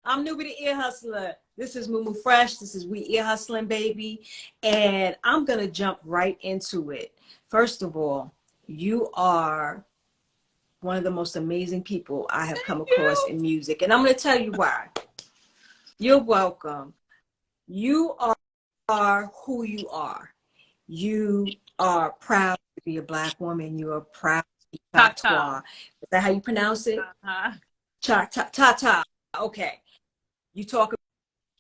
I'm Nubi the Ear Hustler. This is Mumu Fresh. This is We Ear Hustling, baby. And I'm going to jump right into it. First of all, you are one of the most amazing people I have come across in music. And I'm going to tell you why. You're welcome. You are who you are. You are proud to be a Black woman. You are proud to be Patois. Is that how you pronounce it? Ta-ta. Okay. You talk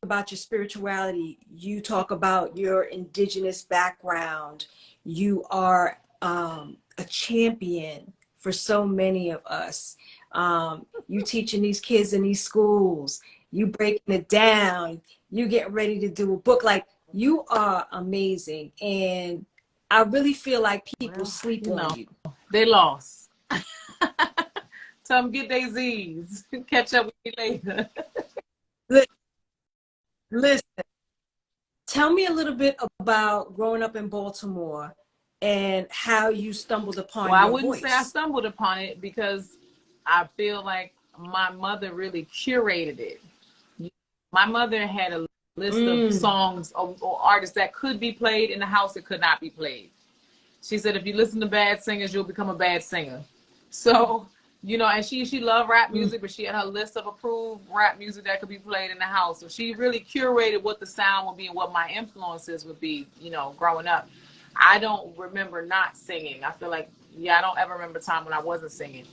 about your spirituality. You talk about your indigenous background. You are a champion for so many of us. You teaching these kids in these schools. You breaking it down. You getting ready to do a book. Like, you are amazing. And I really feel like people sleep on you. They lost. Tell them get their Z's. Catch up with me later. Listen, tell me a little bit about growing up in Baltimore and how you stumbled upon your voice. I wouldn't say I stumbled upon it because I feel like my mother really curated it. My mother had a list of songs or artists that could be played in the house that could not be played. She said, if you listen to bad singers, you'll become a bad singer. So, you know, and she loved rap music, but she had her list of approved rap music that could be played in the house. So she really curated what the sound would be and what my influences would be, you know, growing up. I don't remember not singing. I feel like, I don't ever remember a time when I wasn't singing.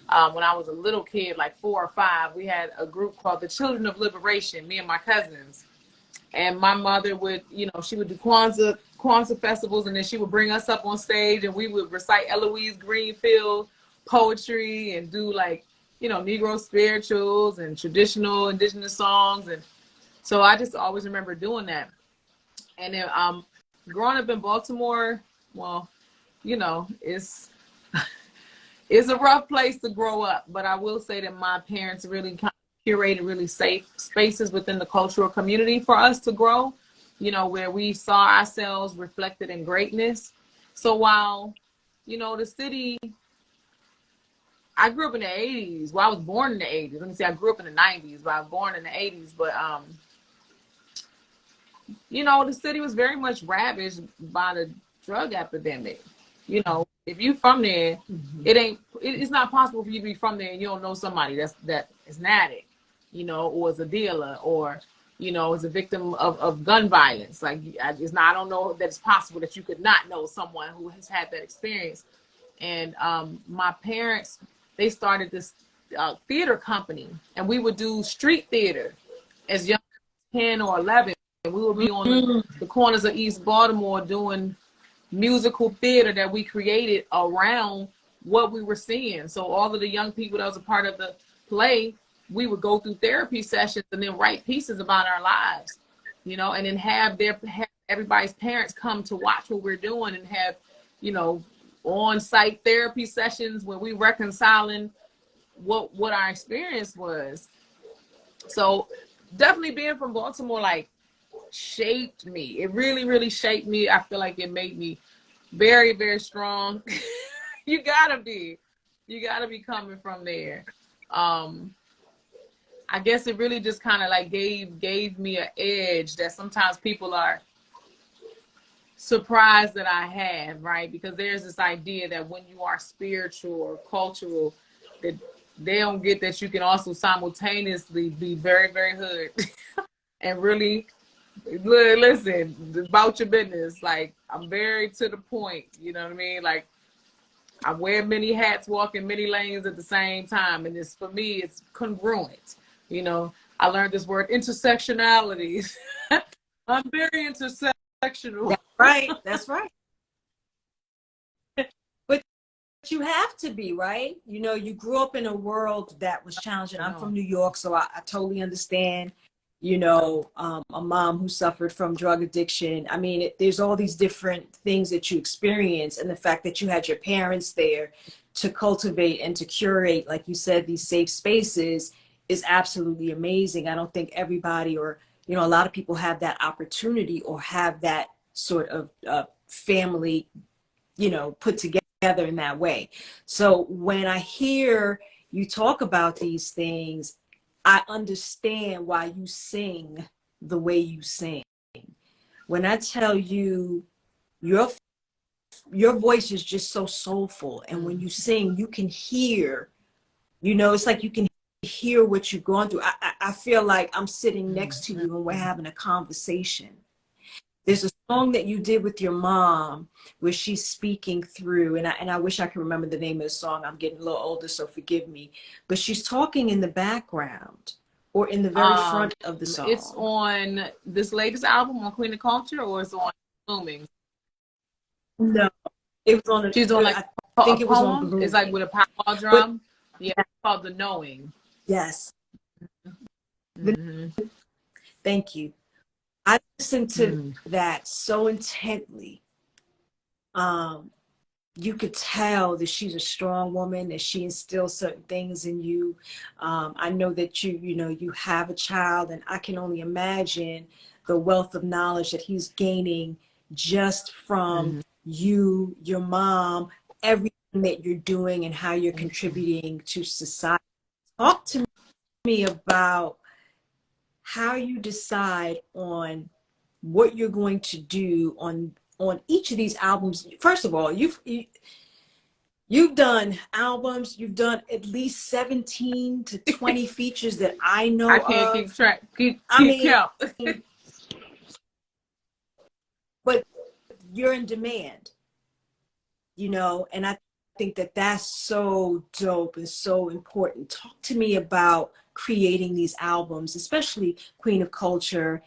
When I was a little kid, like 4 or 5, we had a group called the Children of Liberation, me and my cousins. And my mother would, you know, she would do Kwanzaa festivals, and then she would bring us up on stage and we would recite Eloise Greenfield poetry and do, like, you know, Negro spirituals and traditional indigenous songs. And so I just always remember doing that. And then growing up in Baltimore, well, you know, it's a rough place to grow up, but I will say that my parents really kind of curated really safe spaces within the cultural community for us to grow, you know, where we saw ourselves reflected in greatness. So while, you know, the city, I grew up in the 80s. Well, I was born in the 80s. Let me say I grew up in the 90s, but I was born in the 80s. But, you know, the city was very much ravaged by the drug epidemic. You know, if you from there, it's not possible for you to be from there and you don't know somebody that is an addict, you know, or is a dealer, or, you know, is a victim of gun violence. Like, I don't know that it's possible that you could not know someone who has had that experience. And my parents, they started this theater company, and we would do street theater as young as 10 or 11. And we would be on the corners of East Baltimore doing musical theater that we created around what we were seeing. So all of the young people that was a part of the play, we would go through therapy sessions and then write pieces about our lives, you know, and then have everybody's parents come to watch what we're doing and have, you know, on-site therapy sessions where we reconciling what our experience was. So definitely being from Baltimore, like, shaped me. It really, really shaped me. I feel like it made me very, very strong. You gotta be coming from there. I guess it really just kind of like gave me an edge that sometimes people are surprised that I have, right? Because there's this idea that when you are spiritual or cultural, that they don't get that you can also simultaneously be very, very hood and really listen about your business. Like, I'm very to the point, you know what I mean? Like, I wear many hats, walk in many lanes at the same time, and it's, for me, it's congruent. You know, I learned this word, intersectionality. I'm very intersectional. That's right. But you have to be, right? You know, you grew up in a world that was challenging. I'm from New York, so I totally understand. You know, a mom who suffered from drug addiction. I mean, there's all these different things that you experience, and the fact that you had your parents there to cultivate and to curate, like you said, these safe spaces is absolutely amazing. I don't think everybody, or, you know, a lot of people have that opportunity or have that sort of family, you know, put together in that way. So when I hear you talk about these things, I understand why you sing the way you sing. When I tell you your voice is just so soulful, and when you sing, you can hear, you know, it's like you can hear what you're going through. I feel like I'm sitting next to you and we're having a conversation. There's a song that you did with your mom where she's speaking through, and I wish I could remember the name of the song. I'm getting a little older, so forgive me. But she's talking in the background or in the very front of the song. It's on this latest album on Queen of Culture, or it's on Blooming? No, it was on. She's on like I think it was poem. on Blooming. It's like with a power drum. But, yeah, it's called The Knowing. Yes. Thank you. I listened to that so intently. You could tell that she's a strong woman, that she instills certain things in you. I know that you know, you have a child, and I can only imagine the wealth of knowledge that he's gaining just from you, your mom, everything that you're doing and how you're contributing to society. Talk to me about how you decide on what you're going to do on each of these albums. First of all, you've done albums, you've done at least 17 to 20 features that I know I can't of. keep track. Keep count. But you're in demand, you know, and I think that that's so dope and so important. Talk to me about creating these albums, especially Queen of Culture,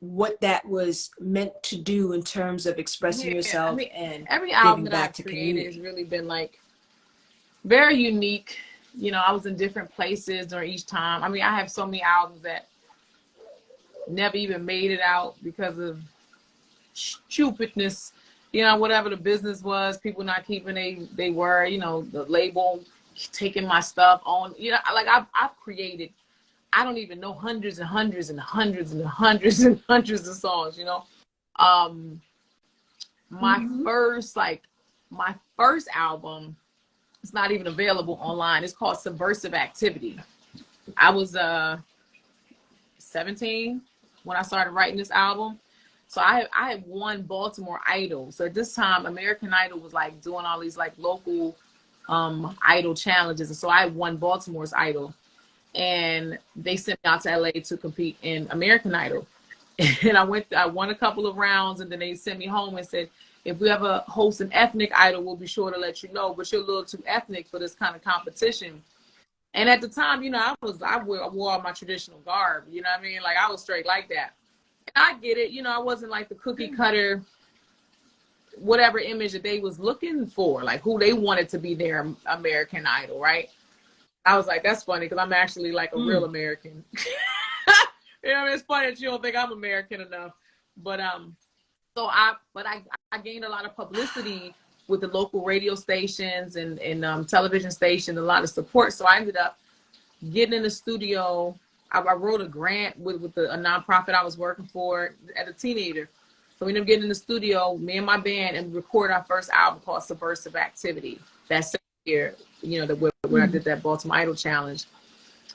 what that was meant to do in terms of expressing yourself. I mean, and every album giving that back I've to created community has really been like very unique. You know, I was in different places during each time. I mean, I have so many albums that never even made it out because of stupidness, you know, whatever the business was, people not keeping they were, you know, the label taking my stuff on, you know, like I've created, I don't even know, hundreds and hundreds and hundreds and hundreds and hundreds of songs, you know. My first album, it's not even available online. It's called Subversive Activity. I was 17 when I started writing this album. So I had won Baltimore Idol. So at this time, American Idol was like doing all these like local idol challenges. And so I won Baltimore's Idol. And they sent me out to LA to compete in American Idol. And I won a couple of rounds, and then they sent me home and said, if we ever host an ethnic idol, we'll be sure to let you know, but you're a little too ethnic for this kind of competition. And at the time, you know, I wore all my traditional garb, you know what I mean? Like I was straight like that. And I get it, you know, I wasn't like the cookie cutter, whatever image that they was looking for, like who they wanted to be their American Idol, right? I was like, that's funny because I'm actually like a real American. You know, it's funny that you don't think I'm American enough. But I gained a lot of publicity with the local radio stations and television stations, a lot of support. So I ended up getting in the studio. I wrote a grant with a nonprofit I was working for as a teenager. So we ended up getting in the studio, me and my band, and record our first album called Subversive Activity. That same year, you know, where I did that Baltimore Idol challenge.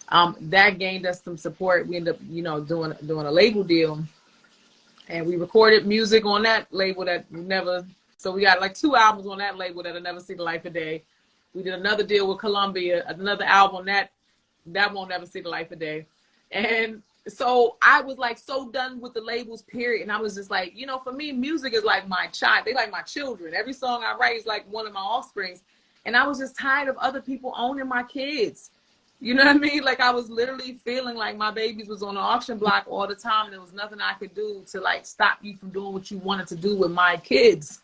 That gained us some support. We ended up, you know, doing a label deal, and we recorded music on that label that never. So we got like 2 albums on that label that'll never see the light of day. We did another deal with Columbia, another album that won't never see the light of day. And so I was like so done with the labels, period. And I was just like, you know, for me, music is like my child. They like my children. Every song I write is like one of my offsprings. And I was just tired of other people owning my kids. You know what I mean? Like I was literally feeling like my babies was on the auction block all the time. And there was nothing I could do to like stop you from doing what you wanted to do with my kids.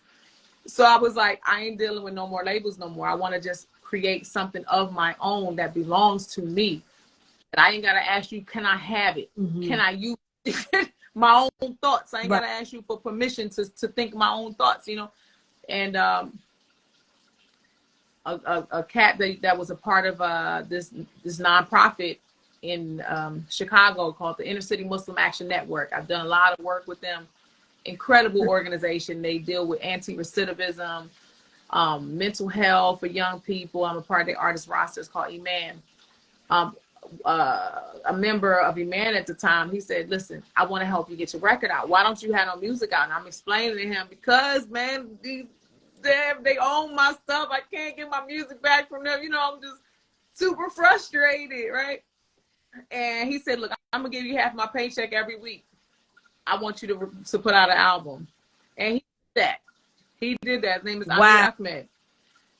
So I was like, I ain't dealing with no more labels no more. I want to just create something of my own that belongs to me. And I ain't got to ask you, can I have it? Can I use my own thoughts? I ain't got to ask you for permission to think my own thoughts, you know? And a cat that was a part of this nonprofit in Chicago called the Inner City Muslim Action Network. I've done a lot of work with them. Incredible organization. They deal with anti-recidivism, mental health for young people. I'm a part of the artist roster. It's called Iman. a member of Iman at the time, he said, listen, I want to help you get your record out. Why don't you have no music out? And I'm explaining to him, because, man, they own my stuff. I can't get my music back from them. You know, I'm just super frustrated, right? And he said, look, I'm going to give you half my paycheck every week. I want you to put out an album. And he did that. He did that. His name is Wow. Ahmed.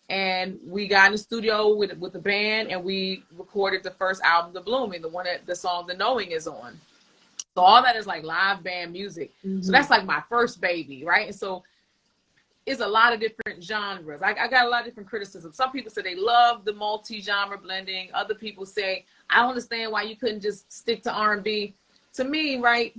And we got in the studio with the band, and we recorded the first album, The Blooming, the one that the song The Knowing is on. So all that is like live band music. Mm-hmm. So that's like my first baby, right? And so it's a lot of different genres. I got a lot of different criticisms. Some people say they love the multi-genre blending. Other people say, I don't understand why you couldn't just stick to R&B. To me, right,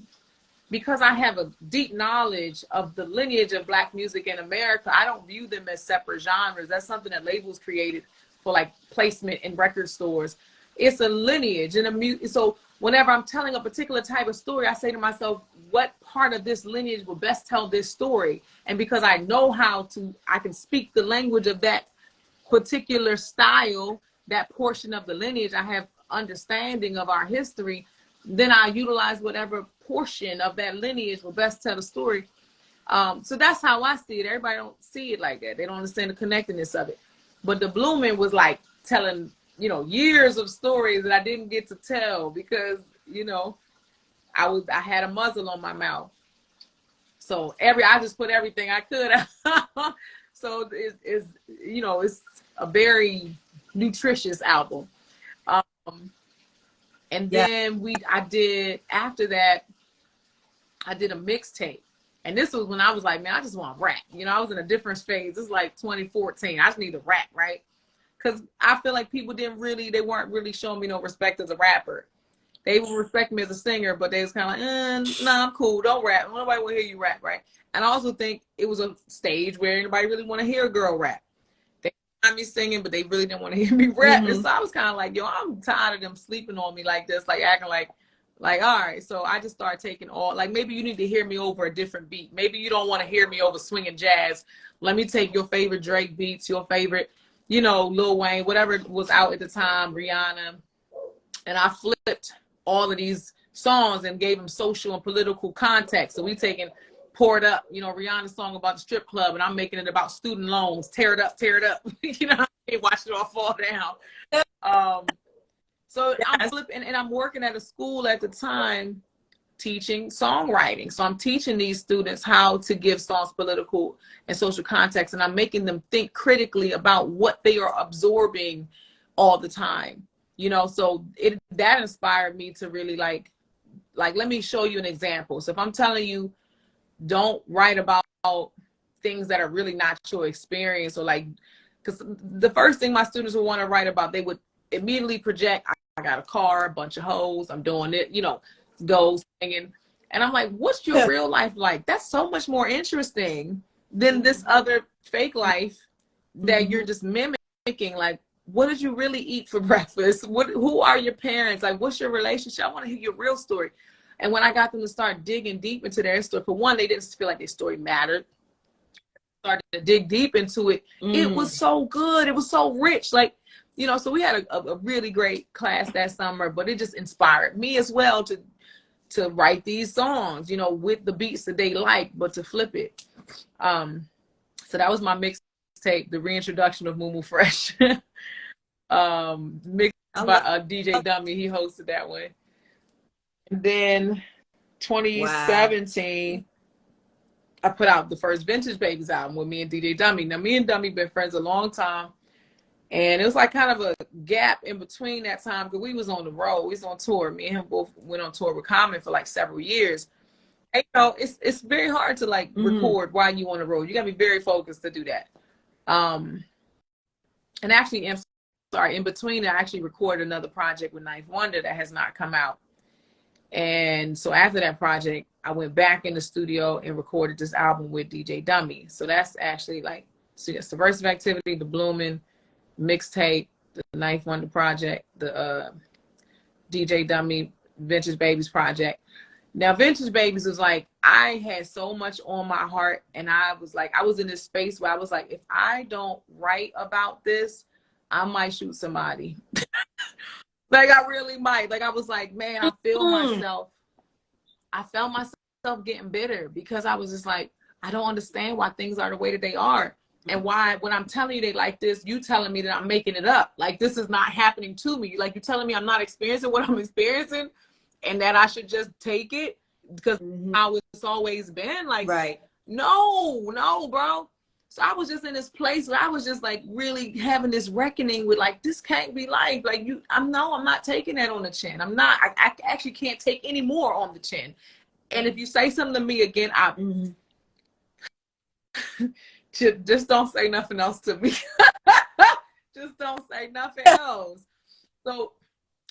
because I have a deep knowledge of the lineage of Black music in America, I don't view them as separate genres. That's something that labels created for like placement in record stores. It's a lineage and so whenever I'm telling a particular type of story, I say to myself, what part of this lineage will best tell this story? And because I know I can speak the language of that particular style, that portion of the lineage, I have understanding of our history, then I utilize whatever portion of that lineage will best tell the story. So that's how I see it. Everybody don't see it like that. They don't understand the connectedness of it. But The Blooming was like telling, you know, years of stories that I didn't get to tell because, you know, I had a muzzle on my mouth. So I just put everything I could out. So it's, you know, it's a very nutritious album. And then after that, I did a mixtape. And this was when I was like, man, I just want to rap. You know, I was in a different phase. This is like 2014. I just need to rap, right? Because I feel like people they weren't really showing me no respect as a rapper. They would respect me as a singer, but they was kind of like, nah, I'm cool. Don't rap. Nobody will hear you rap, right? And I also think it was a stage where anybody really want to hear a girl rap. They heard me singing, but they really didn't want to hear me rap. Mm-hmm. And so I was kind of like, yo, I'm tired of them sleeping on me like this, like acting like, all right. So I just started taking maybe you need to hear me over a different beat. Maybe you don't want to hear me over swinging jazz. Let me take your favorite Drake beats, your favorite, you know, Lil Wayne, whatever was out at the time, Rihanna. And I flipped all of these songs and gave them social and political context. So we taking Pour It Up, you know, Rihanna's song about the strip club, and I'm making it about student loans. Tear it up. You know, watch it all fall down. So I'm flipping, and I'm working at a school at the time teaching songwriting. So I'm teaching these students how to give songs political and social context, and I'm making them think critically about what they are absorbing all the time. You know, so that inspired me to really like, let me show you an example. So if I'm telling you, don't write about things that are really not your experience, or like, because the first thing my students would want to write about, they would immediately project, I got a car, a bunch of hoes, I'm doing it, you know, goals, singing. And I'm like, what's your real life like? That's so much more interesting than this other fake life that you're just mimicking. Like, what did you really eat for breakfast? Who are your parents? Like, what's your relationship? I want to hear your real story. And when I got them to start digging deep into their story, for one, they didn't feel like their story mattered. Started to dig deep into it. It was so good. It was so rich. Like, you know, so we had a really great class that summer, but it just inspired me as well to write these songs, you know, with the beats that they like, but to flip it. So that was my mixtape, the reintroduction of Mumu Fresh. Mixed by DJ Dummy. He hosted that one. And then 2017, I put out the first Vintage Babies album with me and DJ Dummy. Now, me and Dummy been friends a long time. And it was like kind of a gap in between that time because we was on the road. We was on tour. Me and him both went on tour with Common for like several years. And, you know, it's very hard to like record while you on the road. You got to be very focused to do that. And actually, in between, I actually recorded another project with Ninth Wonder that has not come out. And so after that project, I went back in the studio and recorded this album with DJ Dummy. So that's actually like, so yeah, Subversive Activity, The Blooming, mixtape, the Ninth Wonder project, the DJ Dummy Vintage Babies project. Now, Vintage Babies was like, I had so much on my heart, and I was in this space where I was like, if I don't write about this, I might shoot somebody. Like I really might. Like I was like, man, I felt myself getting bitter because I was just like, I don't understand why things are the way that they are. And why, when I'm telling you they like this, you telling me that I'm making it up. Like, this is not happening to me. Like, you're telling me I'm not experiencing what I'm experiencing and that I should just take it because how it's always been. Like, right. No, bro. So I was just in this place where I was just like really having this reckoning with like, this can't be life. Like I'm not taking that on the chin. I actually can't take any more on the chin. And if you say something to me again, just don't say nothing else to me. Just don't say nothing else. So,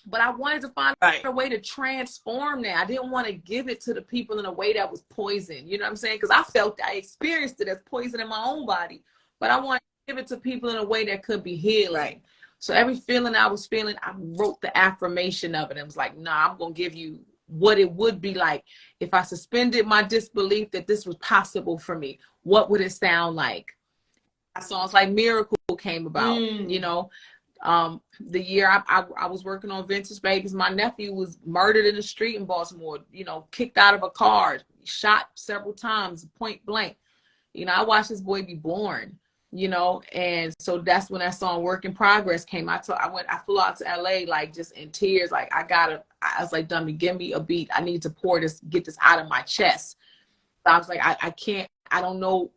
but I wanted to find a way to transform that. I didn't want to give it to the people in a way that was poison. You know what I'm saying? Because I experienced it as poison in my own body. But I wanted to give it to people in a way that could be healing. Right. So every feeling I was feeling, I wrote the affirmation of it. It was like, nah, I'm going to give you what it would be like if I suspended my disbelief that this was possible for me. What would it sound like? Songs like Miracle came about, you know. The year I was working on Vintage Babies, my nephew was murdered in the street in Baltimore, you know, kicked out of a car, shot several times, point blank. You know, I watched this boy be born, you know, and so that's when that song Work in Progress came. I flew out to LA like just in tears, like I was like, dummy, give me a beat. I need to get this out of my chest. So I was like, I can't, I don't know.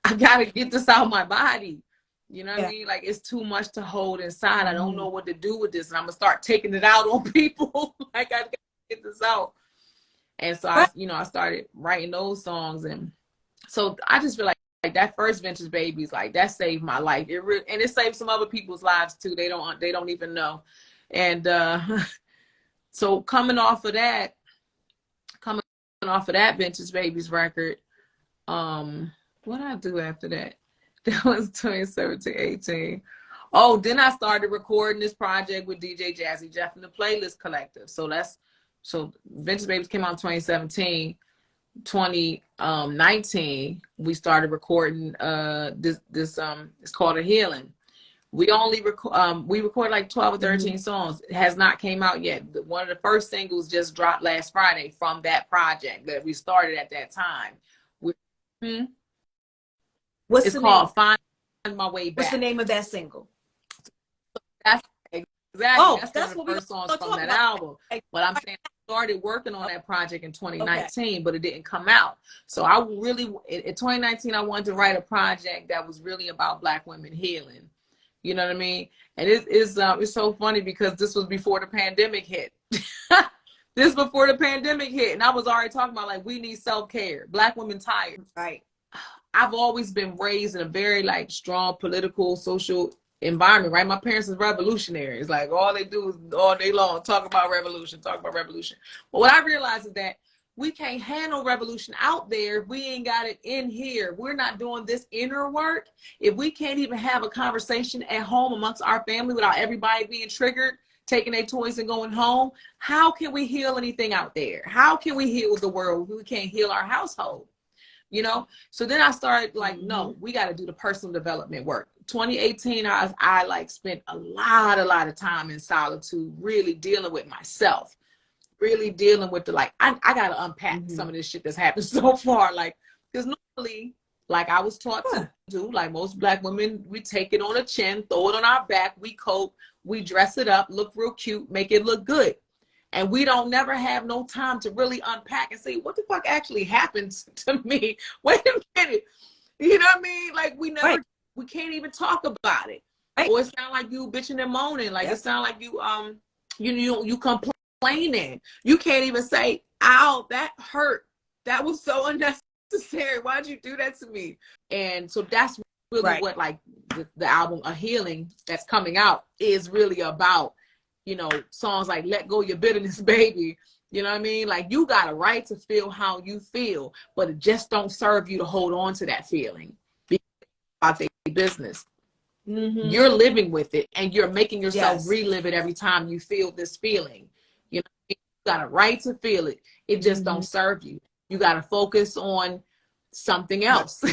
I gotta get this out of my body. You know what I mean? Like, it's too much to hold inside. I don't know what to do with this. And I'm going to start taking it out on people. Like, I got to get this out. And so, I started writing those songs. And so I just feel like that first Vintage Babies, like, that saved my life. And it saved some other people's lives, too. They don't even know. And so coming off of that Vintage Babies record, what did I do after that? That was 2017, 18. Oh, then I started recording this project with DJ Jazzy Jeff and the Playlist Collective. So Vintage Babies came out in 2017. 2019, we started recording this it's called A Healing. We only record like 12 or 13 songs. It has not came out yet. One of the first singles just dropped last Friday from that project that we started at that time. It's called Find My Way Back. What's the name of that single? That's that's one of the first songs from that album. But I'm saying I started working on that project in 2019, but it didn't come out. So in 2019, I wanted to write a project that was really about Black women healing. You know what I mean? And it's so funny because this was before the pandemic hit. This before the pandemic hit, and I was already talking about like we need self-care. Black women tired. Right. I've always been raised in a very like strong political, social environment, right? My parents is revolutionaries. Like all they do is all day long talk about revolution. But what I realized is that we can't handle revolution out there if we ain't got it in here. We're not doing this inner work. If we can't even have a conversation at home amongst our family without everybody being triggered, taking their toys and going home, how can we heal anything out there? How can we heal the world if we can't heal our household? You know, so then I started like, no, we got to do the personal development work. 2018, I like spent a lot of time in solitude, really dealing with myself, really dealing with I got to unpack some of this shit that's happened so far. Like, because normally, like I was taught to do, like most Black women, we take it on a chin, throw it on our back, we cope, we dress it up, look real cute, make it look good. And we don't never have no time to really unpack and say, what the fuck actually happened to me? Wait a minute. You know what I mean? Like we can't even talk about it. Right. Or it sound like you bitching and moaning. Like it sound like you complaining. You can't even say, ow, that hurt. That was so unnecessary. Why'd you do that to me? And so that's really what like the album A Healing that's coming out is really about. You know, songs like Let Go Your Bitterness, Baby. You know what I mean? Like you got a right to feel how you feel, but it just don't serve you to hold on to that feeling. About their business. You're living with it and you're making yourself relive it every time you feel this feeling. You know, you got a right to feel it. It just don't serve you. You got to focus on something else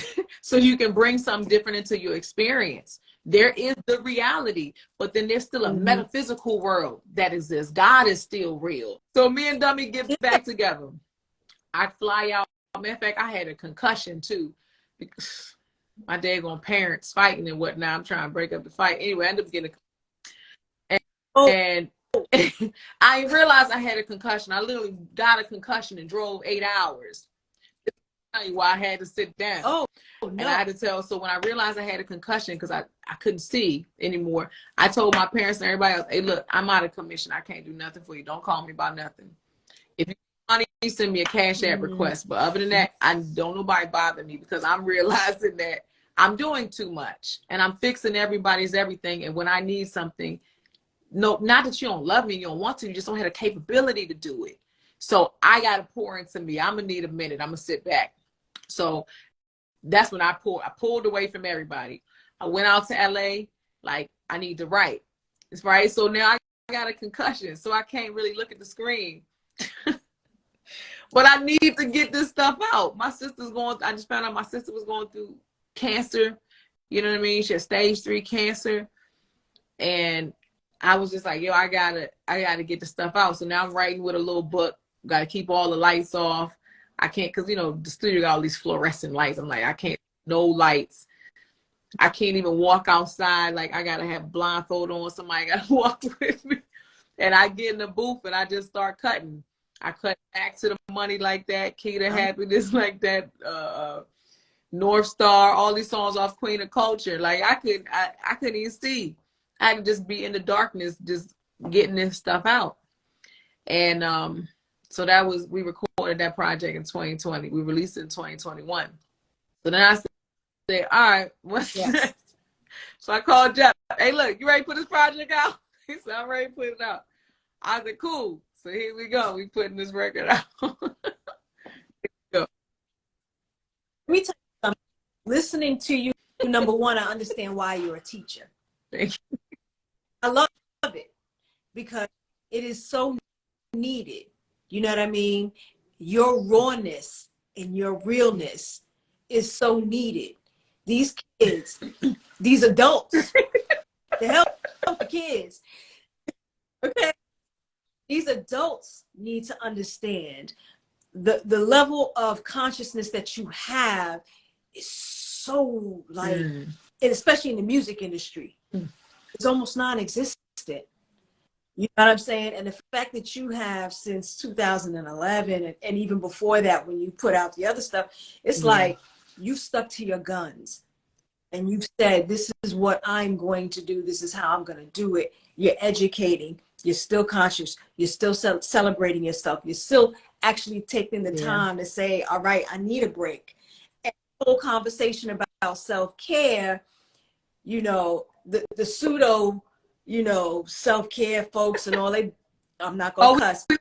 so you can bring something different into your experience. There is the reality, but then there's still a metaphysical world that exists. God is still real. So me and Dummy get back together. I fly out. Matter of fact, I had a concussion too. Because my daggone parents fighting and whatnot. I'm trying to break up the fight. Anyway, I ended up getting and I realized I had a concussion. I literally got a concussion and drove 8 hours. Tell you why I had to sit down. Oh, no. And I had to tell. So when I realized I had a concussion because I couldn't see anymore, I told my parents and everybody else, hey, look, I'm out of commission. I can't do nothing for you. Don't call me about nothing. If you want money, you send me a Cash App request. But other than that, I don't nobody bother me because I'm realizing that I'm doing too much and I'm fixing everybody's everything. And when I need something, no, not that you don't love me, you don't want to, you just don't have the capability to do it. So I got to pour into me. I'm going to need a minute. I'm going to sit back. So that's when I pulled away from everybody. I went out to LA, like I need to write. It's right. So now I got a concussion, so I can't really look at the screen. But I need to get this stuff out. I just found out my sister was going through cancer. You know what I mean? She had stage 3 cancer. And I was just like, yo, I gotta get the stuff out. So now I'm writing with a little book. Got to keep all the lights off. I can't, because, you know, the studio got all these fluorescent lights. I'm like, I can't, no lights. I can't even walk outside. Like, I got to have blindfold on. Somebody got to walk with me. And I get in the booth and I just start cutting. I cut Back to the Money like that, Key to Happiness like that, North Star, all these songs off Queen of Culture. Like, I couldn't even see. I had to just be in the darkness, just getting this stuff out. And so we recorded that project in 2020. We released it in 2021. So then I said, all right, what's next? So I called Jeff. Hey, look, you ready to put this project out? He said, I'm ready to put it out. I said, cool. So here we go. We putting this record out. Let me tell you something. Listening to you, number one, I understand why you're a teacher. Thank you. I love it because it is so needed. You know what I mean? Your rawness and your realness is so needed. These kids, these adults, the help the kids. Okay. These adults need to understand the level of consciousness that you have is so like, and especially in the music industry, it's almost non-existent. You know what I'm saying? And the fact that you have since 2011 and even before that, when you put out the other stuff, it's like you've stuck to your guns and you've said, this is what I'm going to do. This is how I'm going to do it. You're educating. You're still conscious. You're still celebrating yourself. You're still actually taking the time to say, all right, I need a break. And the whole conversation about self-care, you know, the pseudo, you know, self-care folks and all, I'm not going to cuss. You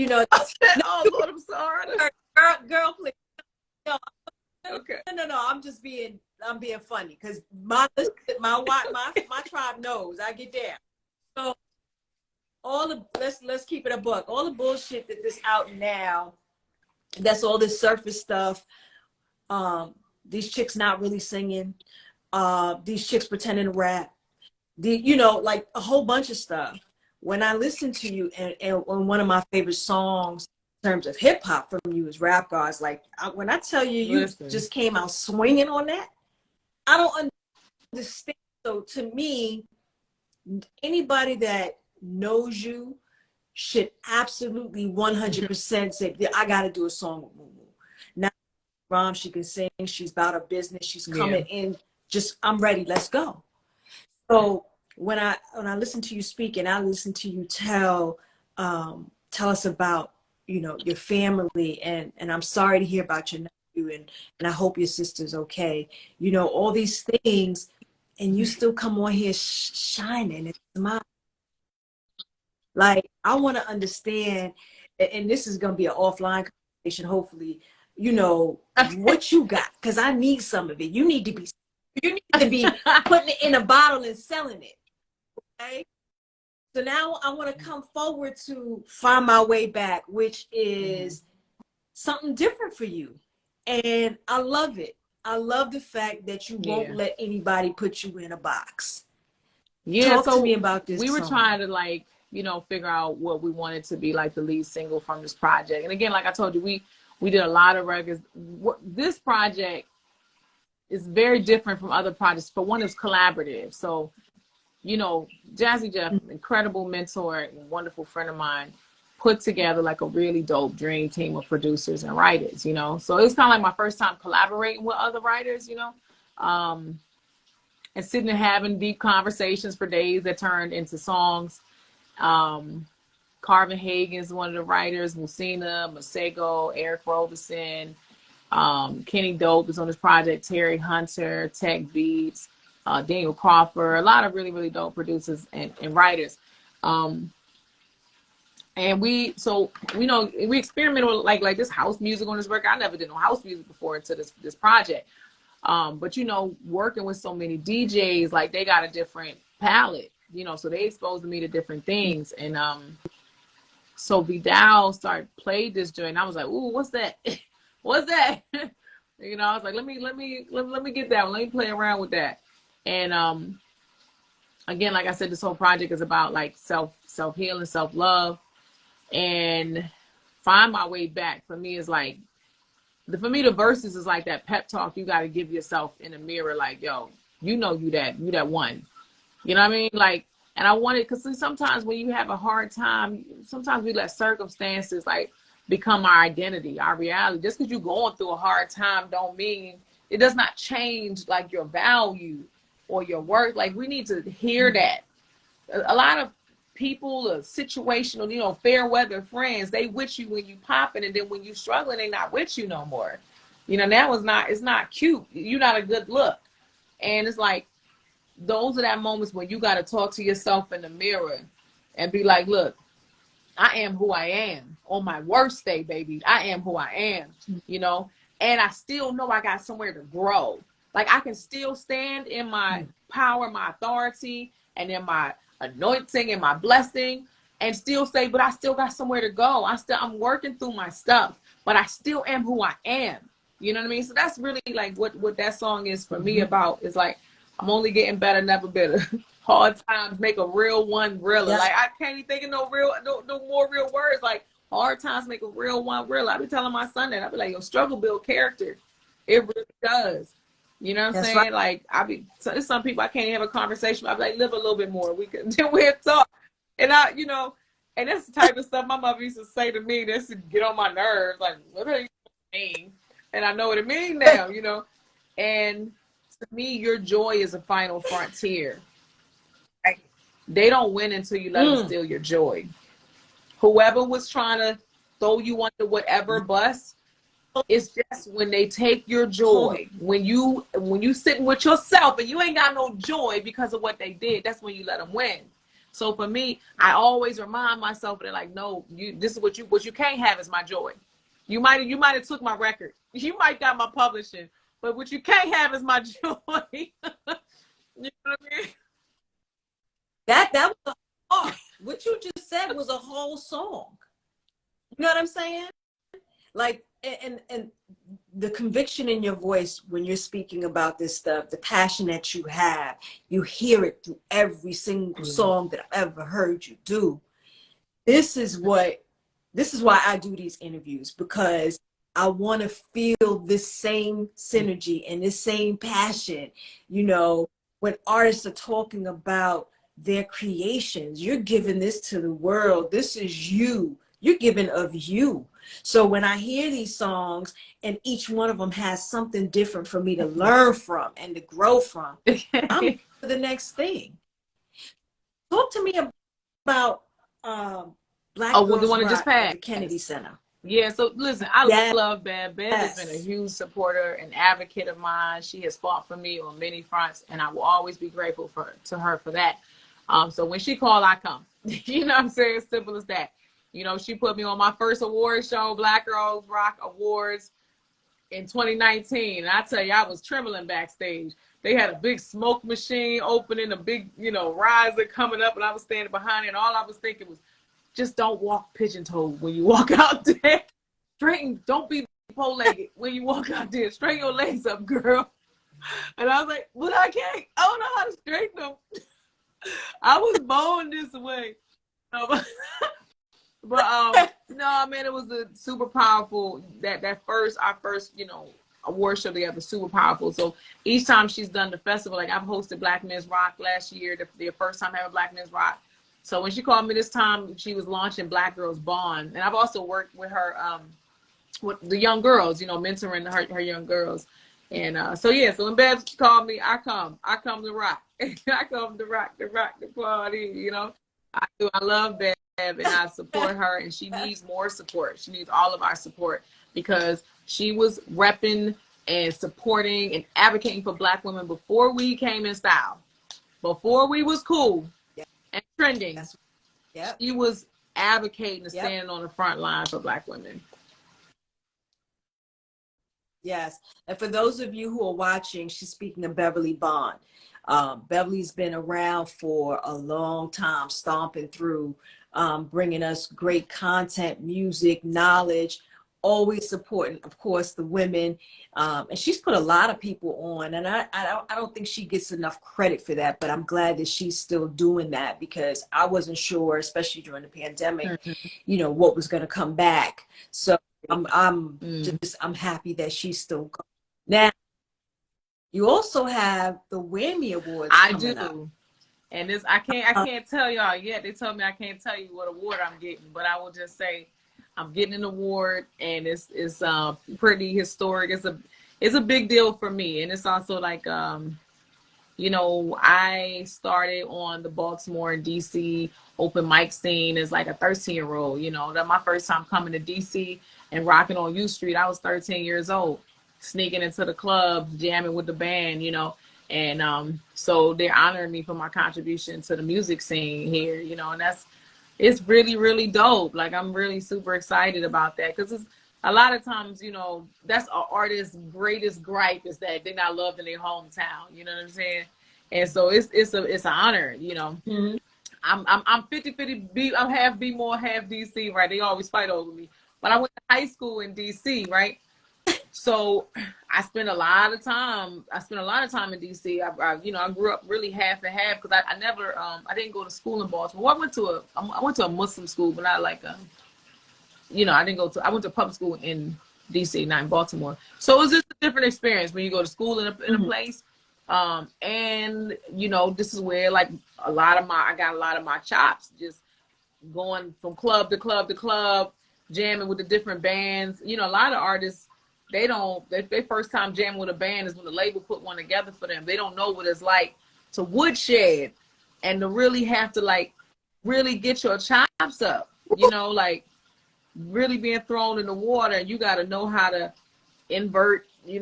know, oh, Lord, I'm sorry. Girl, please. No, okay. No, I'm being funny because my tribe knows I get down. So let's keep it a buck. All the bullshit that's out now, that's all this surface stuff. These chicks not really singing. These chicks pretending to rap. You know, like a whole bunch of stuff. When I listen to you, and one of my favorite songs in terms of hip hop from you is Rap Gods. Like when I tell you, you just came out swinging on that. I don't understand. So to me, anybody that knows you should absolutely 100% say, I got to do a song with Mumu. Now, she can sing. She's about her business. She's coming in. Just, I'm ready. Let's go. So when I listen to you speak and I listen to you tell us about, you know, your family and I'm sorry to hear about your nephew and I hope your sister's okay. You know, all these things, and you still come on here shining and smiling. Like, I want to understand, and this is going to be an offline conversation, hopefully, you know, what you got, because I need some of it. You need to be putting it in a bottle and selling it. Okay? So now I want to come forward to Find My Way Back, which is something different for you. And I love it. I love the fact that you won't let anybody put you in a box. Yeah, Talk so to me about this we were song. trying to, like, you know, figure out what we wanted to be like the lead single from this project. And again, like I told you, we did a lot of records. This project is very different from other projects. For one, it's collaborative. So, you know, Jazzy Jeff, incredible mentor and wonderful friend of mine, put together like a really dope dream team of producers and writers, you know. So it was kind of like my first time collaborating with other writers, you know, and sitting and having deep conversations for days that turned into songs. Carvin Hagen is one of the writers, Musina, Masego, Eric Robeson, Kenny Dope is on this project, Terry Hunter, Tech Beats, Daniel Crawford, a lot of really, really dope producers and writers. And we experimented with like this house music on this record. I never did no house music before into this project. But, you know, working with so many DJs, like they got a different palette, you know, so they exposed me to different things. And so Vidal played this joint, and I was like, ooh, what's that? What's that? You know, I was like, let me get that one. Let me play around with that. And again, like I said, this whole project is about like self-healing, self-love, and find my way back. For me, is like, for me, the verses is like that pep talk you got to give yourself in the mirror, like, yo, you know, you that one. You know what I mean? Like, and I wanted, because sometimes when you have a hard time, sometimes we let circumstances like become our identity, our reality. Just because you're going through a hard time don't mean, it does not change like your value or your worth. Like, we need to hear that. A lot of people, situational, you know, fair weather friends, they with you when you popping, and then when you struggling, they not with you no more. You know, it's not cute. You're not a good look. And it's like, those are that moments when you got to talk to yourself in the mirror and be like, look, I am who I am. On my worst day, baby, I am who I am, you know, and I still know I got somewhere to grow. Like, I can still stand in my power, my authority, and in my anointing and my blessing, and still say, but I still got somewhere to go. I'm working through my stuff, but I still am who I am. You know what I mean? So that's really like what that song is for me about. Is like, I'm only getting better, never better. Hard times make a real one realer. Yes. Like, I can't even think of no more real words. Like, hard times make a real one realer. I be telling my son that. I be like, yo, struggle build character. It really does. You know what I'm saying? Right. Like, there's some people I can't have a conversation. I be like, live a little bit more. Then we'll talk. And you know, and that's the type of stuff my mother used to say to me. That's to get on my nerves. Like, what do you mean? And I know what it means now, you know. And to me, your joy is a final frontier. Like, they don't win until you let them steal your joy. Whoever was trying to throw you under whatever bus, it's just when they take your joy, when you sitting with yourself and you ain't got no joy because of what they did, that's when you let them win. So for me, I always remind myself that, like, no, this is what you can't have is my joy. You might have took my record, you might got my publishing, but what you can't have is my joy. You know what I mean? That was what you just said was a whole song. You know what I'm saying? Like, and the conviction in your voice when you're speaking about this stuff, the passion that you have, you hear it through every single song that I've ever heard you do. This is why I do these interviews, because I want to feel this same synergy and this same passion. You know, when artists are talking about their creations, you're giving this to the world. This is you. You're giving of you. So when I hear these songs and each one of them has something different for me to learn from and to grow from, I'm for the next thing. Talk to me about Black Girls the one that Rock just passed at the Kennedy Center. Yeah, so listen, I love Bev. Bev has been a huge supporter and advocate of mine. She has fought for me on many fronts, and I will always be grateful to her for that. So when she called, I come. You know what I'm saying? Simple as that. You know, she put me on my first award show, Black Girls Rock Awards, in 2019. And I tell you, I was trembling backstage. They had a big smoke machine opening, a big, you know, riser coming up, and I was standing behind it. And all I was thinking was, just don't walk pigeon-toed when you walk out there. Straighten, don't be pole-legged when you walk out there. Straighten your legs up, girl. And I was like, but I can't. I don't know how to straighten them. I was born this way. But no, man, it was a super powerful. Our first, award show together, super powerful. So each time she's done the festival, like I've hosted Black Men's Rock last year, the first time having Black Men's Rock. So when she called me this time, she was launching Black Girls Bond, and I've also worked with her, with the young girls, mentoring her young girls. And so when Bev called me, I come to rock. I come to rock the party, I do. I love Bev and I support her, and she needs more support. She needs all of our support because she was repping and supporting and advocating for Black women before we came in style, before we was cool and trending. Yep. She was advocating and standing on the front line for Black women. Yes. And for those of you who are watching, she's speaking of Beverly Bond. Beverly's been around for a long time, stomping through, bringing us great content, music, knowledge, always supporting, of course, the women. And she's put a lot of people on. And I don't think she gets enough credit for that, but I'm glad that she's still doing that because I wasn't sure, especially during the pandemic, what was going to come back. So I'm happy that she's still going. Now, you also have the Grammy Awards. I do. Up. And I can't tell y'all yet. They told me I can't tell you what award I'm getting, but I will just say I'm getting an award, and it's pretty historic. It's a big deal for me, and it's also like I started on the Baltimore and DC open mic scene as like a 13-year-old. That my first time coming to DC and rocking on U Street. I was 13 years old, sneaking into the club, jamming with the band, and so they're honoring me for my contribution to the music scene here, and it's really, really dope. Like, I'm really super excited about that because it's a lot of times, that's an artist's greatest gripe is that they're not loved in their hometown. You know what I'm saying? And so it's an honor, Mm-hmm. I'm 50-50 I'm half B more, half DC, right? They always fight over me. But I went to high school in DC, right? So I spent a lot of time in DC. I grew up really half and half because I never I didn't go to school in Baltimore. I went to a Muslim school, but not like I went to public school in DC, not in Baltimore. So it was just a different experience when you go to school in a place. And this is where like I got a lot of my chops just going from club to club to club, jamming with the different bands. A lot of artists, their first time jamming with a band is when the label put one together for them. They don't know what it's like to woodshed and to really have to like really get your chops up, like really being thrown in the water, and you got to know how to invert, I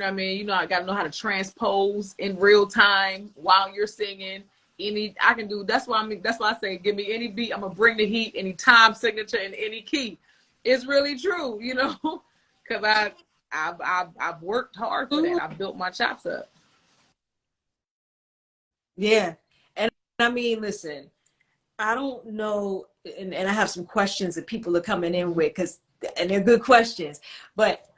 got to know how to transpose in real time while you're singing. That's why I say, give me any beat, I'm gonna bring the heat, any time signature in any key. It's really true, because I've worked hard for that. I've built my chops up. Yeah. And I mean, listen, I don't know, and I have some questions that people are coming in with and they're good questions, but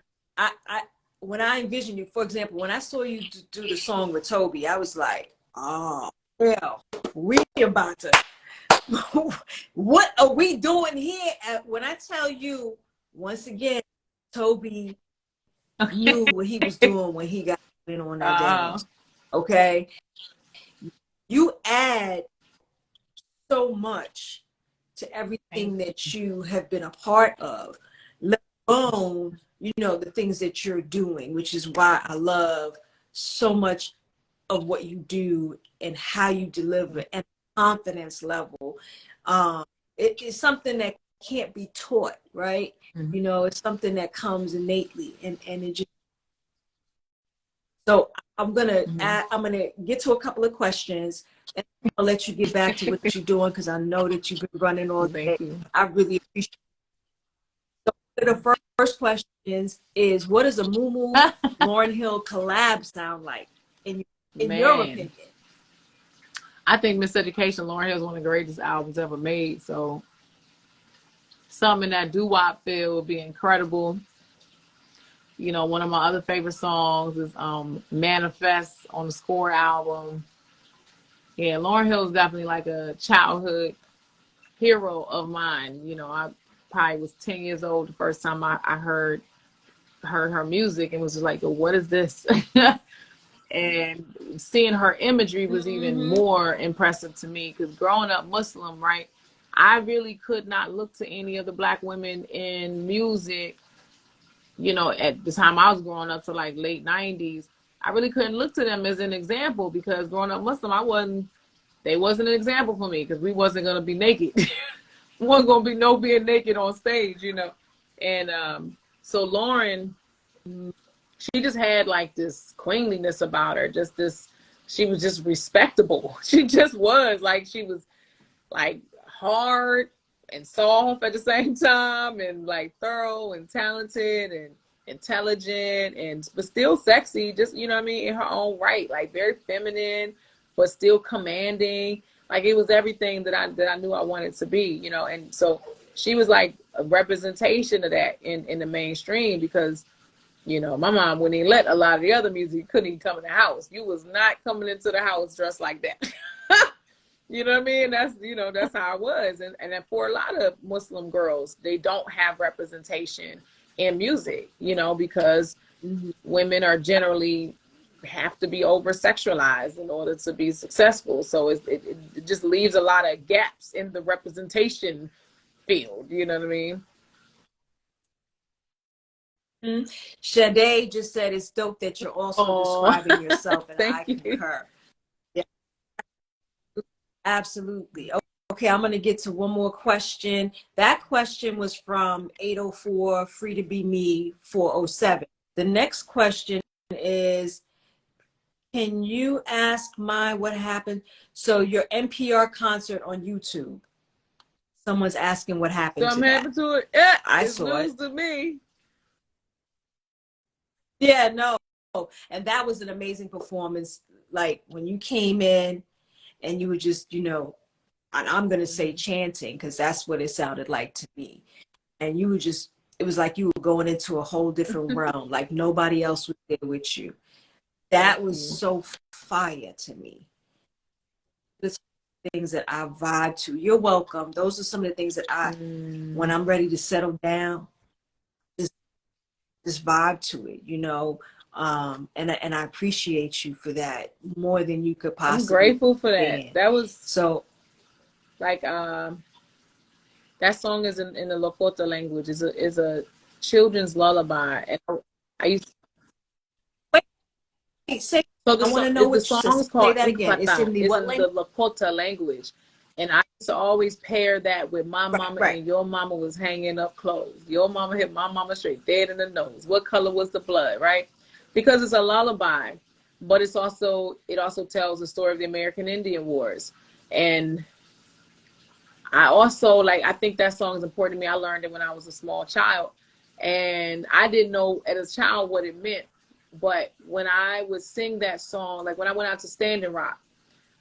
when I envision you, for example, when I saw you do the song with Toby, I was like, oh, hell, we about to, what are we doing here? When I tell you, once again, Toby knew what he was doing when he got in on that dance. Okay? You add so much to everything that you have been a part of, let alone, the things that you're doing, which is why I love so much of what you do and how you deliver and confidence level. It is something that can't be taught, right? It's something that comes innately, and it just. So I'm gonna get to a couple of questions, and I'll let you get back to what you're doing because I know that you've been running all day. I really appreciate it. So the first question is what does a Mumu Lauryn Hill collab sound like in your opinion? I think Miseducation, Lauryn Hill, is one of the greatest albums ever made. So something that doo-wop feel would be incredible. You know, one of my other favorite songs is Manifest on the Score album. Yeah, Lauryn Hill is definitely like a childhood hero of mine. You know, I probably was 10 years old the first time I heard her music and was just like, what is this? And seeing her imagery was even more impressive to me, because growing up Muslim, right, I really could not look to any of the Black women in music, you know, at the time I was growing up, to like late 90s. I really couldn't look to them as an example, because growing up Muslim, they wasn't an example for me, because we wasn't going to be naked. Wasn't going to be no being naked on stage, you know. And so Lauryn, she just had like this queenliness about her, just this, she was just respectable. She just was like, she was like hard and soft at the same time, and like thorough and talented and intelligent, and but still sexy, just, you know what I mean, in her own right, like very feminine but still commanding. Like it was everything that I knew I wanted to be, you know. And so she was like a representation of that in the mainstream, because, you know, my mom wouldn't even let a lot of the other music, you couldn't even come in the house. You was not coming into the house dressed like that. You know what I mean? That's, you know, that's how it was. And for a lot of Muslim girls, they don't have representation in music, you know, because women are generally have to be over sexualized in order to be successful. So it just leaves a lot of gaps in the representation field. You know what I mean? Sade just said it's dope that you're also describing yourself, and I concur. Yeah, absolutely. Okay, I'm going to get to one more question. That question was from 804 Free to Be Me 407. The next question is, can you ask what happened? So your NPR concert on YouTube. Someone's asking what happened to that. Something happened to it. Yeah, I saw it. To me. Yeah, no. And that was an amazing performance. Like when you came in and you were just, you know, and I'm going to say chanting, because that's what it sounded like to me. And you were just, it was like you were going into a whole different realm. Like nobody else was there with you. That was so fire to me. The things that I vibe to. You're welcome. Those are some of the things that I, when I'm ready to settle down, just vibe to it, you know. And I appreciate you for that more than you could possibly. I'm grateful for that. Stand. That was so like that song is in the Lakota language. Is a children's lullaby, and I used to, say, so I want to know the song is called that again. It's in the Lakota language, and I used to always pair that with my mama and your mama was hanging up clothes. Your mama hit my mama straight dead in the nose. What color was the blood, right? Because it's a lullaby, but it also tells the story of the American Indian Wars. And I also I think that song is important to me. I learned it when I was a small child, and I didn't know as a child what it meant. But when I would sing that song, like when I went out to Standing Rock,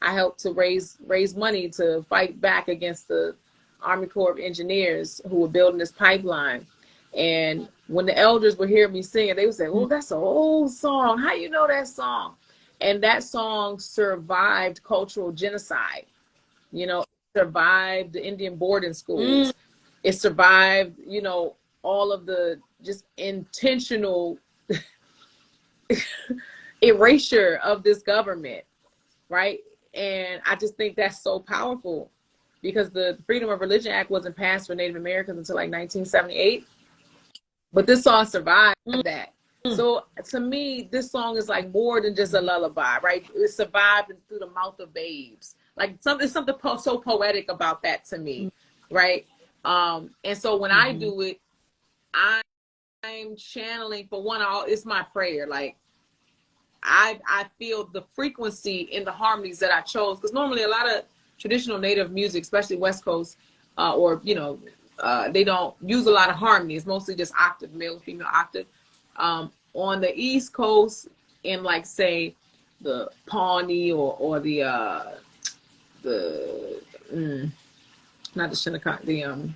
I helped to raise money to fight back against the Army Corps of Engineers who were building this pipeline. And when the elders would hear me sing it, they would say, "Oh, that's an old song. How you know that song?" And that song survived cultural genocide. You know, it survived the Indian boarding schools. It survived, you know, all of the just intentional erasure of this government, right? And I just think that's so powerful, because the Freedom of Religion Act wasn't passed for Native Americans until like 1978. But this song survived that. So to me, this song is like more than just a lullaby, right? It survived through the mouth of babes. Like something so poetic about that to me, right? And so when I do it, I'm channeling, for one, it's my prayer. Like I feel the frequency in the harmonies that I chose, because normally a lot of traditional Native music, especially West Coast, or you know, they don't use a lot of harmony. It's mostly just octave, male, female octave. On the East Coast, in like say the Pawnee or the not the Shinnecock, the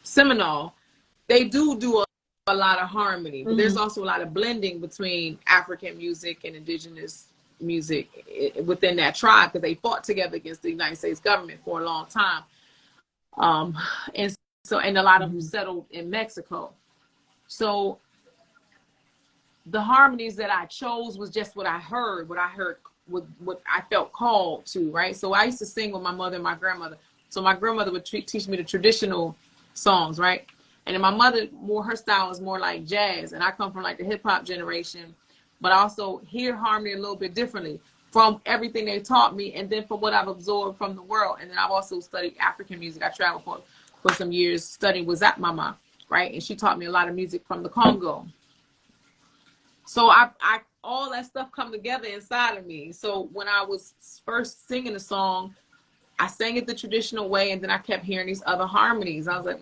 Seminole, they do a lot of harmony, but there's also a lot of blending between African music and indigenous music within that tribe, because they fought together against the United States government for a long time. And a lot of them settled in Mexico. So the harmonies that I chose was just what I heard, what I felt called to, right? So I used to sing with my mother and my grandmother. So my grandmother would teach me the traditional songs, right? And then my mother, her style is more like jazz. And I come from like the hip hop generation, but I also hear harmony a little bit differently from everything they taught me, and then from what I've absorbed from the world. And then I've also studied African music. I traveled for some years studying with Zap Mama, right? And she taught me a lot of music from the Congo. So I all that stuff come together inside of me. So when I was first singing the song, I sang it the traditional way, and then I kept hearing these other harmonies. I was like,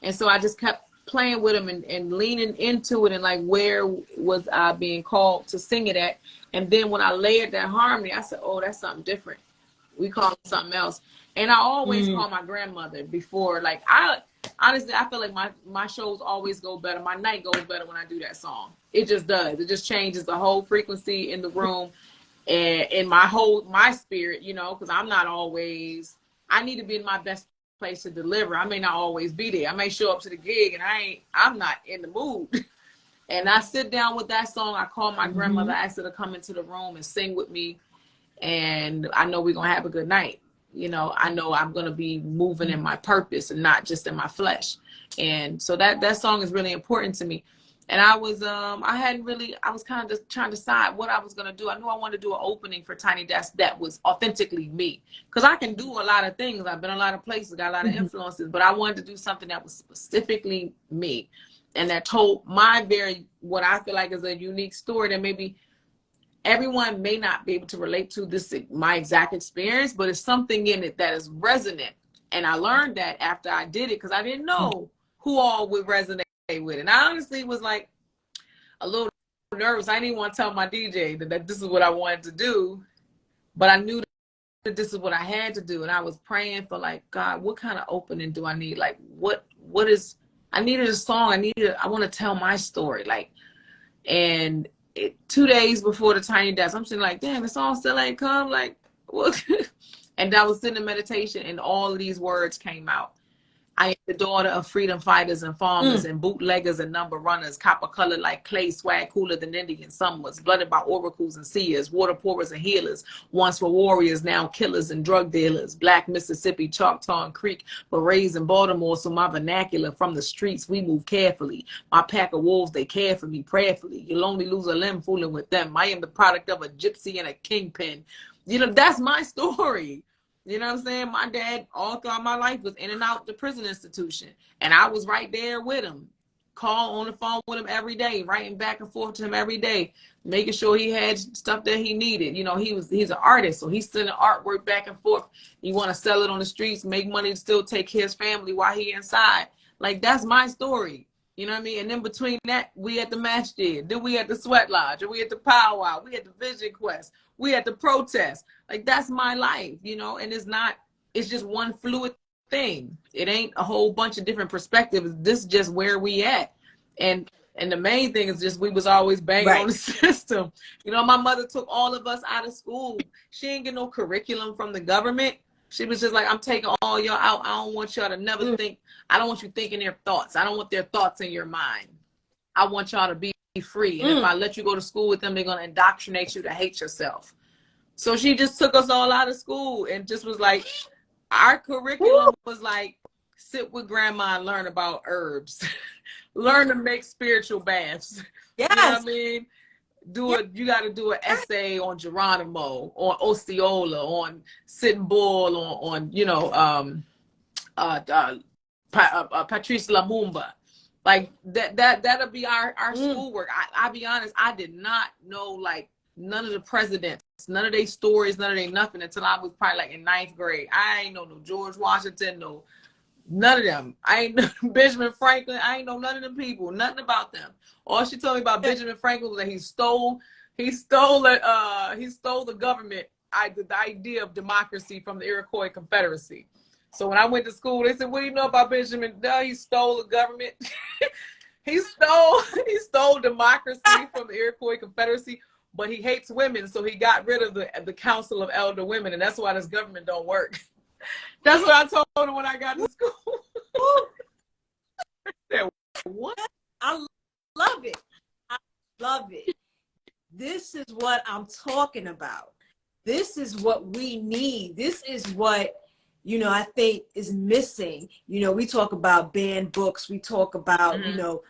And so I just kept playing with them and leaning into it, and like, where was I being called to sing it at? And then when I layered that harmony, I said, oh, that's something different. We call it something else. And I always call my grandmother before, like, honestly, I feel like my shows always go better. My night goes better when I do that song. It just does. It just changes the whole frequency in the room and in my spirit, you know, because I'm not always, I need to be in my best place to deliver. I may not always be there. I may show up to the gig and I'm not in the mood. And I sit down with that song. I call my grandmother, ask her to come into the room and sing with me. And I know we're going to have a good night. You know, I know I'm going to be moving in my purpose and not just in my flesh. And so that song is really important to me. And I was kind of just trying to decide what I was going to do. I knew I wanted to do an opening for Tiny Desk that was authentically me. Because I can do a lot of things. I've been a lot of places, got a lot of influences. But I wanted to do something that was specifically me. And that told what I feel like is a unique story that maybe everyone may not be able to relate to my exact experience, but it's something in it that is resonant. And I learned that after I did it, because I didn't know who all would resonate with it. And I honestly was like a little nervous. I didn't even want to tell my DJ that this is what I wanted to do, but I knew that this is what I had to do. And I was praying for, like, God, what kind of opening do I need? Like, I needed a song. I want to tell my story. Like, and 2 days before the Tiny Desk, I'm sitting like, damn, the song still ain't come. Like, what? And I was sitting in meditation, and all of these words came out. I am the daughter of freedom fighters and farmers and bootleggers and number runners, copper colored like clay, swag cooler than Indian summers, blooded by oracles and seers, water pourers and healers, once were warriors, now killers and drug dealers, black Mississippi, Choctaw and Creek, but raised in Baltimore, so my vernacular from the streets, we move carefully. My pack of wolves, they care for me prayerfully. You'll only lose a limb fooling with them. I am the product of a gypsy and a kingpin. You know, that's my story. You know what I'm saying? My dad, all throughout my life, was in and out the prison institution. And I was right there with him. Call on the phone with him every day, writing back and forth to him every day, making sure he had stuff that he needed. You know, he's an artist, so he's sending artwork back and forth. You want to sell it on the streets, make money to still take care of his family while he inside. Like, that's my story. You know what I mean? And then between that, we at the masjid, then we at the sweat lodge, and we at the powwow, we at the vision quest, we at the protest. Like, that's my life, you know? And it's just one fluid thing. It ain't a whole bunch of different perspectives. This is just where we at. And the main thing is just we was always banging on the system. You know, my mother took all of us out of school. She ain't get no curriculum from the government. She was just like, I'm taking all y'all out. I don't want y'all to never think. I don't want you thinking their thoughts. I don't want their thoughts in your mind. I want y'all to be free. And if I let you go to school with them, they're going to indoctrinate you to hate yourself. So she just took us all out of school and just was like, our curriculum was like, sit with grandma and learn about herbs. Learn to make spiritual baths. Yes. You know what I mean? You got to do an essay on Geronimo, on Osceola, on Sitting Bull, on you know, Patrice Lumumba. Like that'll be our schoolwork. I'll be honest, I did not know like none of the presidents, none of their stories, none of their nothing until I was probably like in 9th grade. I ain't know no George Washington, none of them. I ain't know Benjamin Franklin. I ain't know none of them people, nothing about them. All she told me about Benjamin Franklin was that he stole the government, the idea of democracy from the Iroquois Confederacy. So when I went to school, they said, what do you know about Benjamin? No, he stole the government. he stole democracy from the Iroquois Confederacy, but he hates women, so he got rid of the Council of Elder Women, and that's why this government don't work. That's what I told him when I got to school. I said, what? I love it. I love it. This is what I'm talking about. This is what we need. This is what, you know, I think is missing. You know, we talk about banned books. We talk about, you know,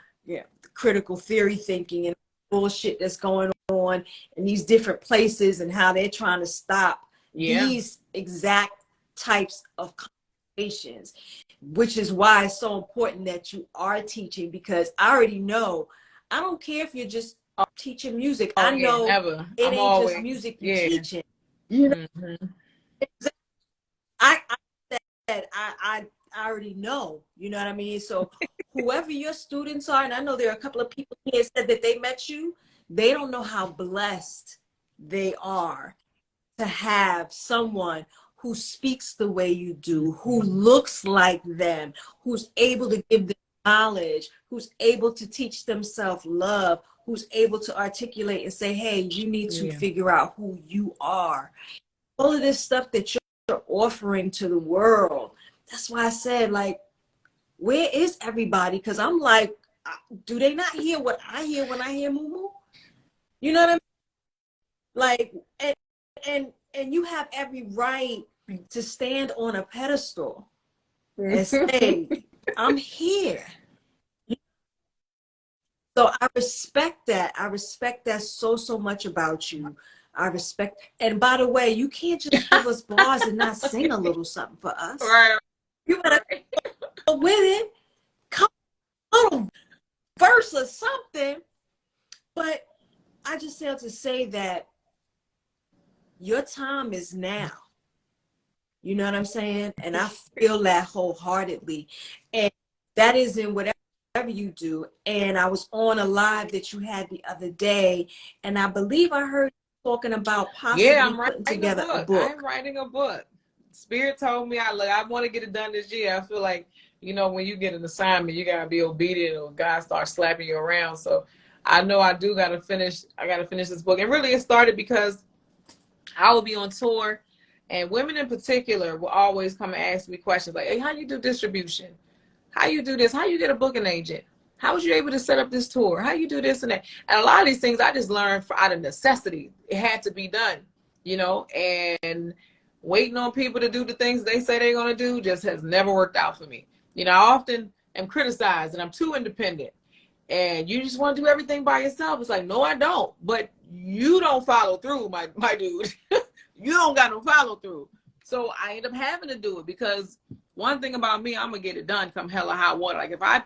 critical theory thinking and bullshit that's going on in these different places and how they're trying to stop these exact types of conversations, which is why it's so important that you are teaching, because I already know, I don't care if you're just teaching music. I know it ain't always just music you're teaching. You know, I said I already know, you know what I mean? So whoever your students are, and I know there are a couple of people here said that they met you, they don't know how blessed they are to have someone who speaks the way you do, who looks like them, who's able to give them knowledge, who's able to teach them self-love, who's able to articulate and say, hey, you need to figure out who you are. All of this stuff that you're offering to the world. That's why I said, like, where is everybody? Because I'm like, do they not hear what I hear when I hear Mumu? You know what I mean? Like, and you have every right to stand on a pedestal and say, I'm here. So I respect that. I respect that so much about you. I respect. And by the way, you can't just give us bars and not sing a little something for us. Right. You gotta go with it. Come on, a little verse or something. But I just have to say that your time is now. You know what I'm saying? And I feel that wholeheartedly. And that is in whatever you do. And I was on a live that you had the other day, and I believe I heard you talking about possibly putting together a book. I'm writing a book. Spirit told me I want to get it done this year. I feel like, you know, when you get an assignment, you gotta be obedient or God starts slapping you around. So I know I gotta finish this book. And really it started because I will be on tour, and women in particular will always come and ask me questions like, hey, how you do distribution? How you do this? How you get a booking agent? How was you able to set up this tour? How you do this and that? And a lot of these things I just learned out of necessity. It had to be done, you know, and waiting on people to do the things they say they're going to do just has never worked out for me. You know, I often am criticized and I'm too independent. And you just want to do everything by yourself. It's like, no, I don't. But you don't follow through, my dude. You don't got no follow through. So I end up having to do it because one thing about me, I'm going to get it done come hell or high water. Like if I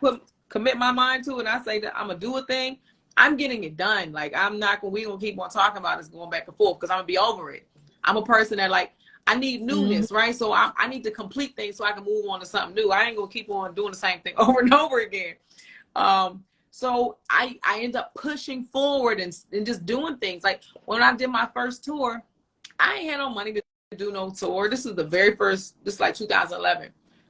commit my mind to it and I say that I'm going to do a thing, I'm getting it done. Like we going to keep on talking about this going back and forth because I'm going to be over it. I'm a person that like, I need newness, right? So I need to complete things so I can move on to something new. I ain't going to keep on doing the same thing over and over again. So I end up pushing forward and just doing things. Like when I did my first tour, I ain't had no money to do no tour. This is the very first, this is like 2011.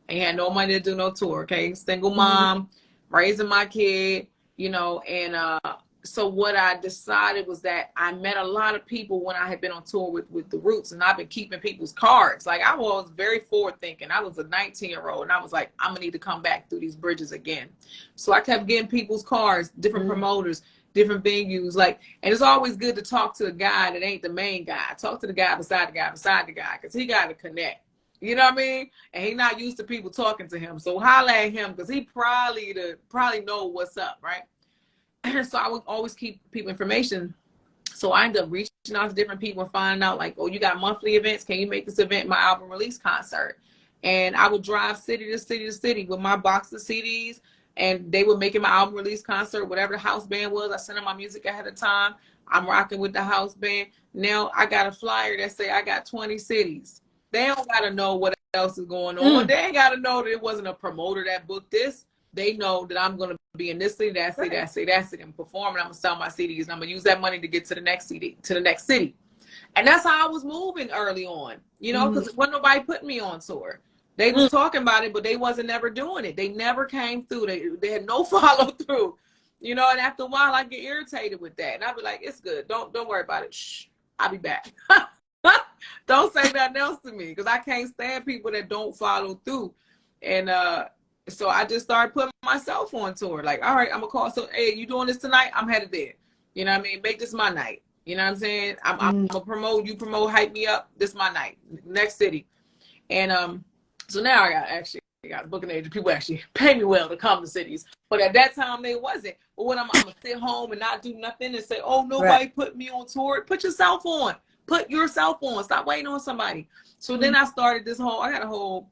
I ain't had no money to do no tour, okay? Single mom, raising my kid, you know, and so what I decided was that I met a lot of people when I had been on tour with the Roots, and I've been keeping people's cards. Like I was very forward thinking. I was a 19-year-old and I was like, I'm gonna need to come back through these bridges again. So I kept getting people's cards, different promoters, different venues, like, and it's always good to talk to a guy that ain't the main guy. Talk to the guy beside the guy, because he got to connect. You know what I mean? And he not used to people talking to him. So holla at him because he probably know what's up, right? So I would always keep people information. So I ended up reaching out to different people and finding out like, oh, you got monthly events. Can you make this event my album release concert? And I would drive city to city to city with my box of CDs, and they were making my album release concert, whatever the house band was. I sent them my music ahead of time. I'm rocking with the house band. Now I got a flyer that say I got 20 cities. They don't got to know what else is going on. They ain't got to know that it wasn't a promoter that booked this. They know that I'm going to be in this city, that city, that city, that city. I'm performing. I'm going to sell my CDs. And I'm going to use that money to get to the next city, to the next city. And that's how I was moving early on, you know, because wasn't nobody putting me on tour. They was talking about it, but they wasn't never doing it. They never came through. They had no follow through. You know, and after a while I get irritated with that. And I'll be like, it's good. Don't worry about it. Shh, I'll be back. Don't say nothing else to me, because I can't stand people that don't follow through. And so I just started putting myself on tour. Like, all right, I'm gonna call. So, hey, you doing this tonight? I'm headed there. You know what I mean? Make this my night. You know what I'm saying? I'm gonna promote. You promote, hype me up. This my night. Next city. And so now I got a booking agent. People actually pay me well to come to cities. But at that time they wasn't. But when I'm gonna sit home and not do nothing and say, oh, nobody put me on tour. Put yourself on. Put yourself on. Stop waiting on somebody. So then I started this whole. I got a whole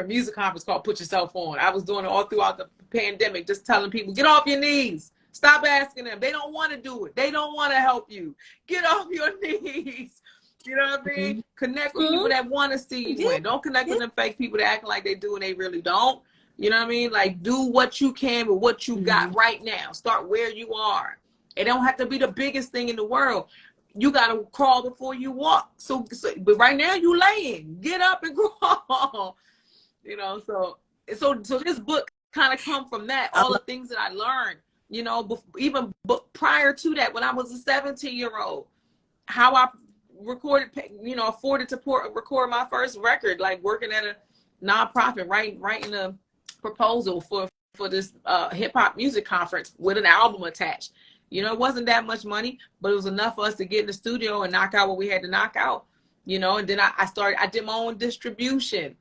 music conference called Put Yourself On. I was doing it all throughout the pandemic, just telling people, get off your knees. Stop asking them. They don't want to do it. They don't want to help you. Get off your knees. You know what I mean? Connect with people that want to see you win. Don't connect with them fake people that act like they do and they really don't. You know what I mean? Like, do what you can with what you got right now. Start where you are. It don't have to be the biggest thing in the world. You got to crawl before you walk. So, but right now you laying. Get up and crawl. You know, so this book kind of come from that. All the things that I learned, you know, even prior to that, when I was a 17-year-old, how I recorded, you know, afforded to record my first record, like working at a nonprofit, writing a proposal for this hip hop music conference with an album attached. You know, it wasn't that much money, but it was enough for us to get in the studio and knock out what we had to knock out, you know. And then I did my own distribution.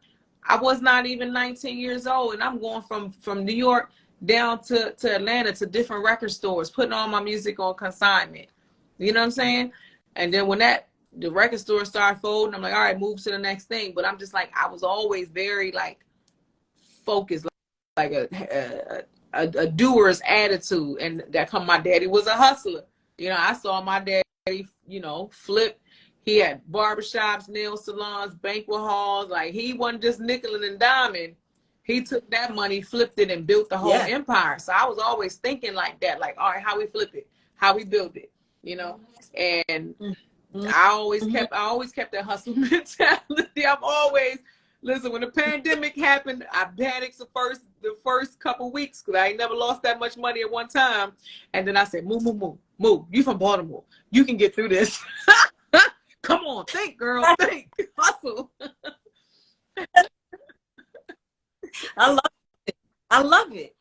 I was not even 19 years old, and I'm going from New York down to Atlanta to different record stores, putting all my music on consignment. You know what I'm saying? And then when the record store started folding, I'm like, all right, move to the next thing. But I'm just like, I was always very like focused, like a doer's attitude. And that come, my daddy was a hustler. You know, I saw my daddy, you know, flip. He had barbershops, nail salons, banquet halls. Like, he wasn't just nickel and diming. He took that money, flipped it, and built the whole empire. So I was always thinking like that, like, all right, how we flip it, how we build it, you know. And I always kept that hustle mentality. I'm always, listen, when the pandemic happened, I panicked the first couple weeks, because I ain't never lost that much money at one time. And then I said, Moo, you from Baltimore. You can get through this. Come on, think, girl, think, hustle. I love it.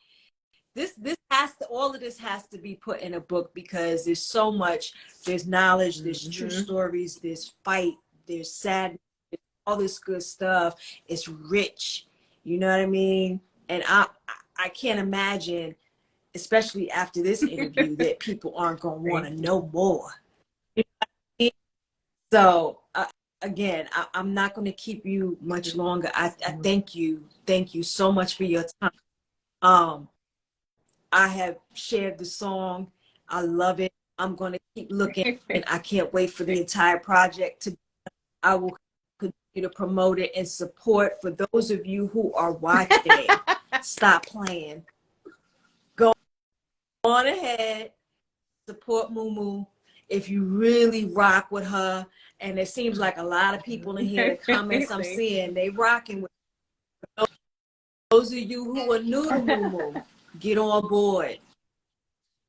All of this has to be put in a book, because there's so much. There's knowledge, there's true stories, there's fight, there's sadness, there's all this good stuff. It's rich, you know what I mean? And I can't imagine, especially after this interview, that people aren't gonna want to know more. So again, I'm not going to keep you much longer. I thank you so much for your time. I have shared the song. I love it. I'm going to keep looking, and I can't wait for the entire project to. I will continue to promote it and support. For those of you who are watching, stop playing. Go on ahead, support Mumu. If you really rock with her, and it seems like a lot of people in here, the comments I'm seeing, they rocking with her. Those of you who are new to Mumu, get on board.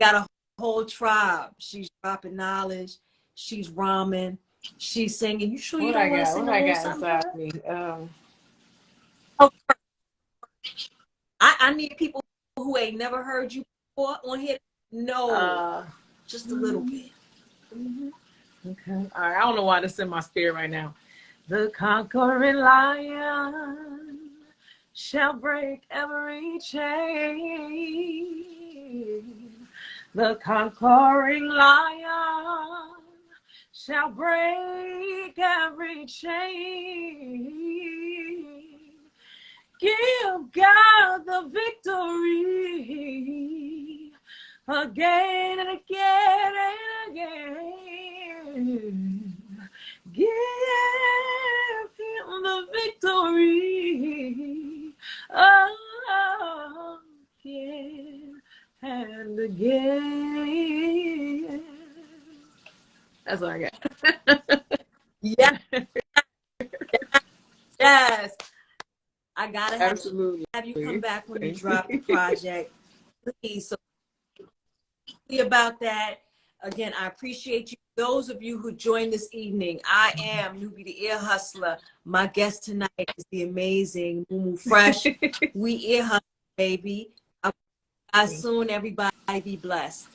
Got a whole tribe. She's dropping knowledge. She's rhyming. She's singing. You sure you don't want to sing a little something? I need people who ain't never heard you before on here. No, just a little bit. Okay. All right. I don't know why this is in my spirit right now. The conquering lion shall break every chain. The conquering lion shall break every chain. Give God the victory again and again and again. Give him the victory again and again. That's what I got. Yeah. Yes. I gotta Absolutely. have you come back when you drop the project. Please, so about that. Again, I appreciate you. Those of you who joined this evening, I am Nubi the Ear Hustler. My guest tonight is the amazing Mumu Fresh. We ear hustle, baby. I'll see you guys soon. Everybody be blessed.